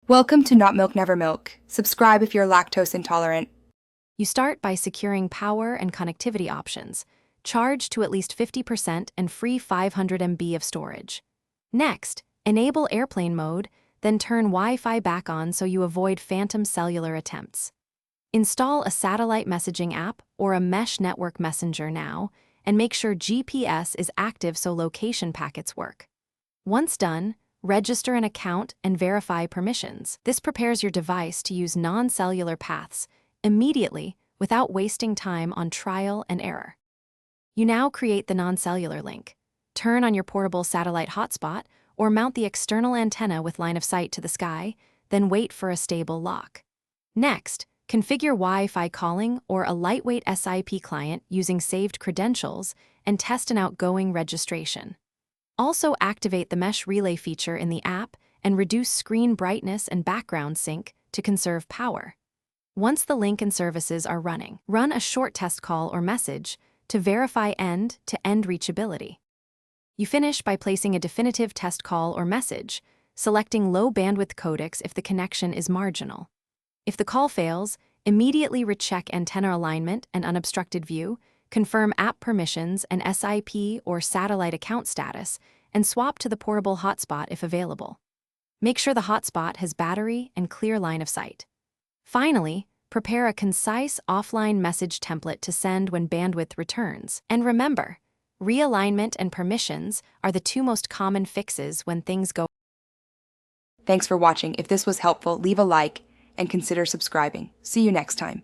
Welcome to Not Milk Never Milk. Subscribe if you're lactose intolerant. You start by securing power and connectivity options, charge to at least 50% and free 500 MB of storage. Next, enable airplane mode, then turn Wi-Fi back on so you avoid phantom cellular attempts. Install a satellite messaging app or a mesh network messenger now, and make sure GPS is active so location packets work. Once done, register an account and verify permissions. This prepares your device to use non-cellular paths immediately without wasting time on trial and error. You now create the non-cellular link, turn on your portable satellite hotspot, or mount the external antenna with line of sight to the sky, then wait for a stable lock. Next, configure Wi-Fi calling or a lightweight SIP client using saved credentials and test an outgoing registration. Also activate the mesh relay feature in the app and reduce screen brightness and background sync to conserve power. Once the link and services are running, run a short test call or message to verify end-to-end reachability. You finish by placing a definitive test call or message, selecting low bandwidth codecs if the connection is marginal. If the call fails, immediately recheck antenna alignment and unobstructed view, confirm app permissions and SIP or satellite account status, and swap to the portable hotspot if available. Make sure the hotspot has battery and clear line of sight. Finally, prepare a concise offline message template to send when bandwidth returns. And remember, realignment and permissions are the two most common fixes when things go. Thanks for watching. If this was helpful, leave a like and consider subscribing. See you next time.